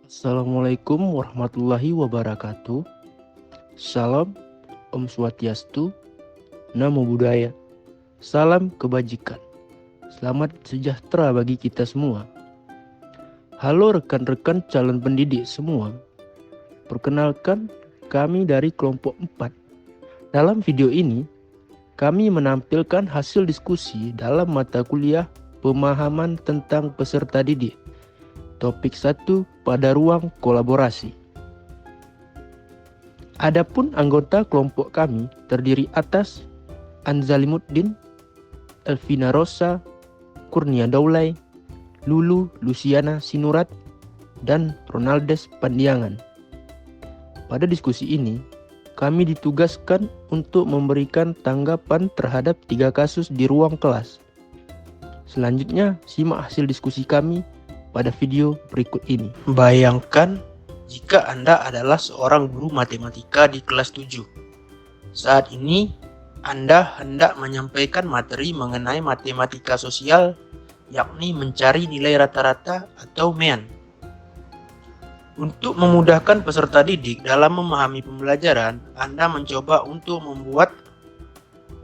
Assalamualaikum warahmatullahi wabarakatuh. Salam, Om Swastiastu, Namo Buddhaya. Salam kebajikan. Selamat sejahtera bagi kita semua. Halo rekan-rekan calon pendidik semua. Perkenalkan, kami dari kelompok 4. Dalam video ini, kami menampilkan hasil diskusi dalam mata kuliah pemahaman tentang peserta didik. Topik 1 pada ruang kolaborasi. Adapun anggota kelompok kami terdiri atas Anzalimuddin, Elvina Rosa, Kurnia Daulay, Lulu Luciana Sinurat, dan Ronaldes Pandiangan. Pada diskusi ini, kami ditugaskan untuk memberikan tanggapan terhadap 3 kasus di ruang kelas. Selanjutnya, simak hasil diskusi kami pada video berikut ini. Bayangkan jika Anda adalah seorang guru matematika di kelas 7. Saat ini, Anda hendak menyampaikan materi mengenai matematika sosial, yakni mencari nilai rata-rata atau MEAN. Untuk memudahkan peserta didik dalam memahami pembelajaran, Anda mencoba untuk membuat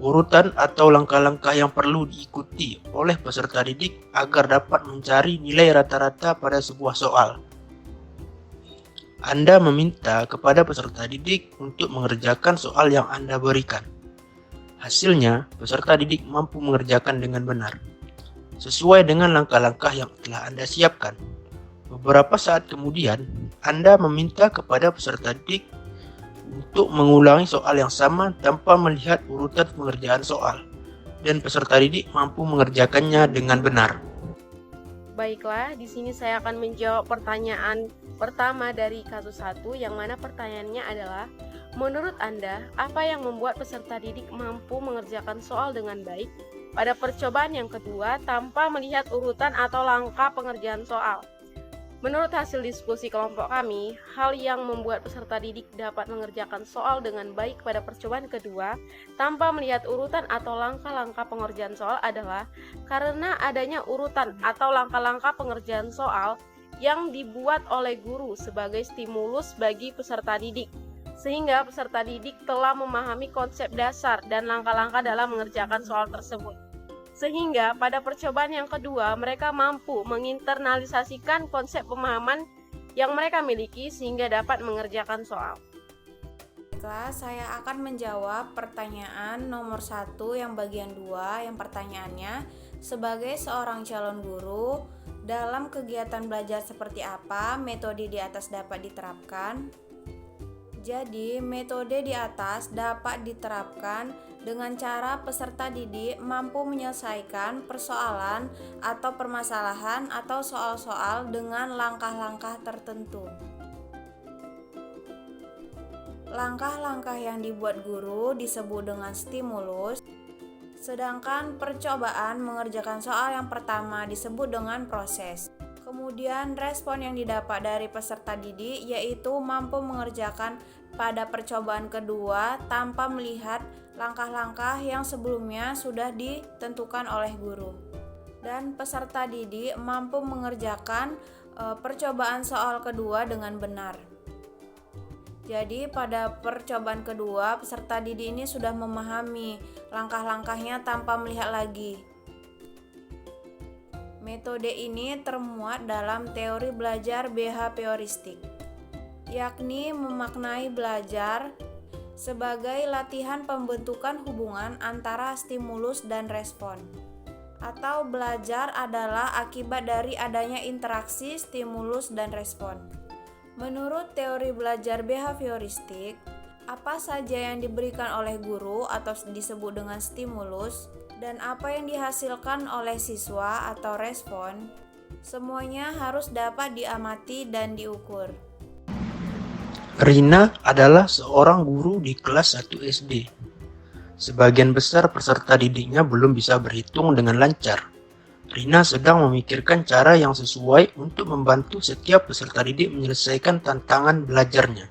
urutan atau langkah-langkah yang perlu diikuti oleh peserta didik agar dapat mencari nilai rata-rata pada sebuah soal. Anda meminta kepada peserta didik untuk mengerjakan soal yang Anda berikan. Hasilnya, peserta didik mampu mengerjakan dengan benar, sesuai dengan langkah-langkah yang telah Anda siapkan. Beberapa saat kemudian, Anda meminta kepada peserta didik untuk mengulangi soal yang sama tanpa melihat urutan pengerjaan soal, dan peserta didik mampu mengerjakannya dengan benar. Baiklah, di sini saya akan menjawab pertanyaan pertama dari kasus 1, yang mana pertanyaannya adalah, menurut Anda, apa yang membuat peserta didik mampu mengerjakan soal dengan baik pada percobaan yang kedua tanpa melihat urutan atau langkah pengerjaan soal? Menurut hasil diskusi kelompok kami, hal yang membuat peserta didik dapat mengerjakan soal dengan baik pada percobaan kedua tanpa melihat urutan atau langkah-langkah pengerjaan soal adalah karena adanya urutan atau langkah-langkah pengerjaan soal yang dibuat oleh guru sebagai stimulus bagi peserta didik, sehingga peserta didik telah memahami konsep dasar dan langkah-langkah dalam mengerjakan soal tersebut. Sehingga pada percobaan yang kedua mereka mampu menginternalisasikan konsep pemahaman yang mereka miliki sehingga dapat mengerjakan soal. Baiklah, saya akan menjawab pertanyaan nomor 1 yang bagian 2 yang pertanyaannya, sebagai seorang calon guru, dalam kegiatan belajar seperti apa metode di atas dapat diterapkan? Jadi, metode di atas dapat diterapkan dengan cara peserta didik mampu menyelesaikan persoalan atau permasalahan atau soal-soal dengan langkah-langkah tertentu. Langkah-langkah yang dibuat guru disebut dengan stimulus, sedangkan percobaan mengerjakan soal yang pertama disebut dengan proses. Kemudian respon yang didapat dari peserta didik yaitu mampu mengerjakan pada percobaan kedua tanpa melihat langkah-langkah yang sebelumnya sudah ditentukan oleh guru. Dan peserta didik mampu mengerjakan percobaan soal kedua dengan benar. Jadi pada percobaan kedua peserta didik ini sudah memahami langkah-langkahnya tanpa melihat lagi. Metode ini termuat dalam teori belajar behavioristik, yakni memaknai belajar sebagai latihan pembentukan hubungan antara stimulus dan respon, atau belajar adalah akibat dari adanya interaksi stimulus dan respon. Menurut teori belajar behavioristik, apa saja yang diberikan oleh guru atau disebut dengan stimulus dan apa yang dihasilkan oleh siswa atau respon, semuanya harus dapat diamati dan diukur. Rina adalah seorang guru di kelas 1 SD. Sebagian besar peserta didiknya belum bisa berhitung dengan lancar. Rina sedang memikirkan cara yang sesuai untuk membantu setiap peserta didik menyelesaikan tantangan belajarnya.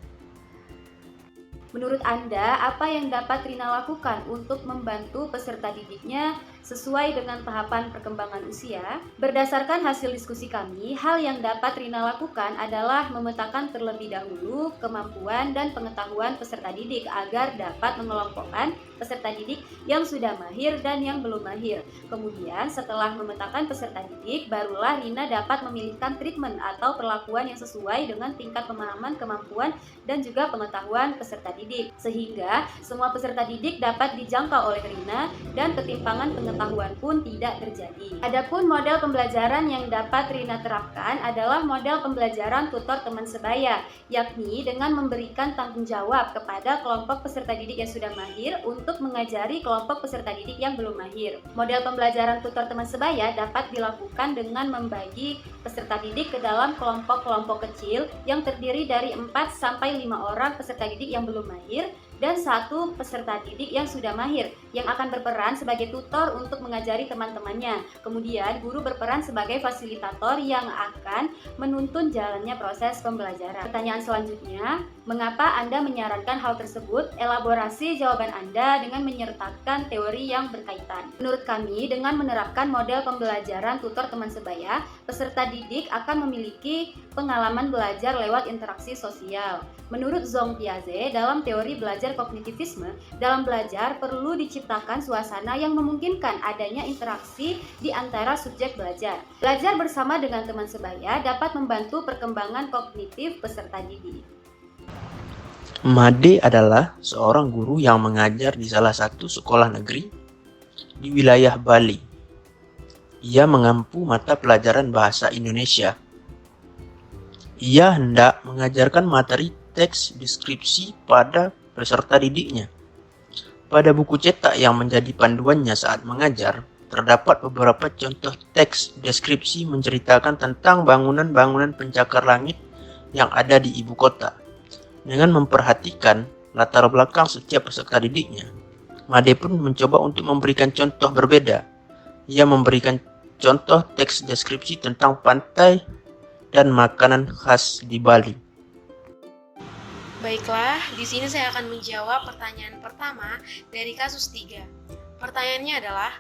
Menurut Anda, apa yang dapat Rina lakukan untuk membantu peserta didiknya sesuai dengan tahapan perkembangan usia. Berdasarkan hasil diskusi kami, hal yang dapat Rina lakukan adalah memetakan terlebih dahulu kemampuan dan pengetahuan peserta didik agar dapat mengelompokkan peserta didik yang sudah mahir dan yang belum mahir. Kemudian setelah memetakan peserta didik, barulah Rina dapat memilihkan treatment atau perlakuan yang sesuai dengan tingkat pemahaman, kemampuan, dan juga pengetahuan peserta didik, sehingga semua peserta didik dapat dijangkau oleh Rina dan ketimpangan pengetahuan pun tidak terjadi. Adapun model pembelajaran yang dapat Rina terapkan adalah model pembelajaran tutor teman sebaya, yakni dengan memberikan tanggung jawab kepada kelompok peserta didik yang sudah mahir untuk mengajari kelompok peserta didik yang belum mahir. Model pembelajaran tutor teman sebaya dapat dilakukan dengan membagi peserta didik ke dalam kelompok-kelompok kecil yang terdiri dari 4-5 orang peserta didik yang belum mahir dan 1 peserta didik yang sudah mahir yang akan berperan sebagai tutor untuk mengajari teman-temannya. Kemudian guru berperan sebagai fasilitator yang akan menuntun jalannya proses pembelajaran. Pertanyaan selanjutnya, mengapa Anda menyarankan hal tersebut? Elaborasi jawaban Anda dengan menyertakan teori yang berkaitan. Menurut kami, dengan menerapkan model pembelajaran tutor teman sebaya, peserta didik akan memiliki pengalaman belajar lewat interaksi sosial. Menurut Zong Piaget, dalam teori belajar kognitivisme, dalam belajar perlu diciptakan suasana yang memungkinkan adanya interaksi di antara subjek belajar. Belajar bersama dengan teman sebaya dapat membantu perkembangan kognitif peserta didik. Made adalah seorang guru yang mengajar di salah satu sekolah negeri di wilayah Bali. Ia mengampu mata pelajaran bahasa Indonesia. Ia hendak mengajarkan materi teks deskripsi pada peserta didiknya. Pada buku cetak yang menjadi panduannya saat mengajar, terdapat beberapa contoh teks deskripsi menceritakan tentang bangunan-bangunan pencakar langit yang ada di ibu kota. Dengan memperhatikan latar belakang setiap peserta didiknya, Made pun mencoba untuk memberikan contoh berbeda. Ia memberikan contoh teks deskripsi tentang pantai dan makanan khas di Bali. Baiklah, di sini saya akan menjawab pertanyaan pertama dari kasus 3. Pertanyaannya adalah,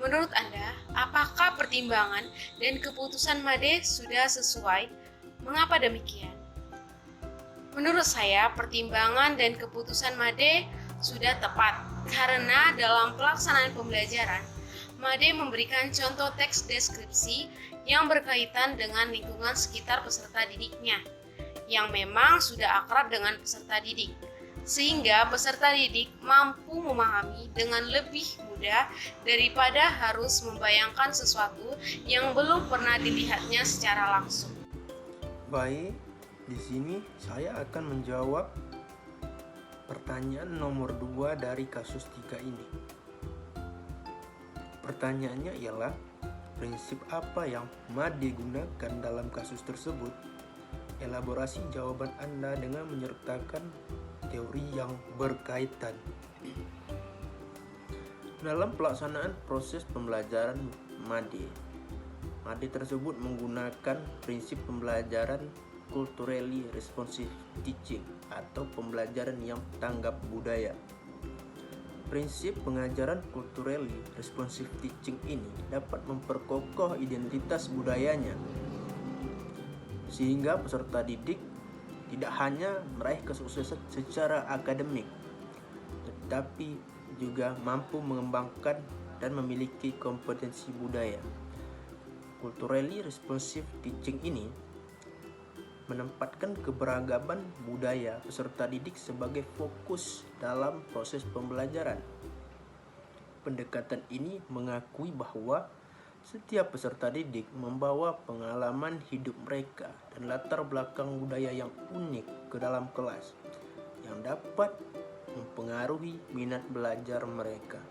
menurut Anda, apakah pertimbangan dan keputusan Made sudah sesuai? Mengapa demikian? Menurut saya, pertimbangan dan keputusan Made sudah tepat, karena dalam pelaksanaan pembelajaran, Made memberikan contoh teks deskripsi yang berkaitan dengan lingkungan sekitar peserta didiknya, yang memang sudah akrab dengan peserta didik, sehingga peserta didik mampu memahami dengan lebih mudah daripada harus membayangkan sesuatu yang belum pernah dilihatnya secara langsung. Baik, di sini saya akan menjawab pertanyaan nomor 2 dari kasus 3 ini. Pertanyaannya ialah, prinsip apa yang Made gunakan dalam kasus tersebut? Elaborasi jawaban Anda dengan menyertakan teori yang berkaitan. Dalam pelaksanaan proses pembelajaran Made tersebut menggunakan prinsip pembelajaran culturally responsive teaching atau pembelajaran yang tanggap budaya. Prinsip pengajaran culturally responsive teaching ini dapat memperkokoh identitas budayanya, sehingga peserta didik tidak hanya meraih kesuksesan secara akademik, tetapi juga mampu mengembangkan dan memiliki kompetensi budaya. Culturally responsive teaching ini menempatkan keberagaman budaya peserta didik sebagai fokus dalam proses pembelajaran. Pendekatan ini mengakui bahwa setiap peserta didik membawa pengalaman hidup mereka dan latar belakang budaya yang unik ke dalam kelas yang dapat mempengaruhi minat belajar mereka.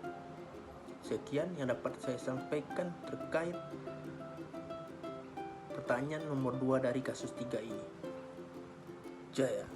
Sekian yang dapat saya sampaikan terkait pertanyaan nomor 2 dari kasus 3 ini. Jaya.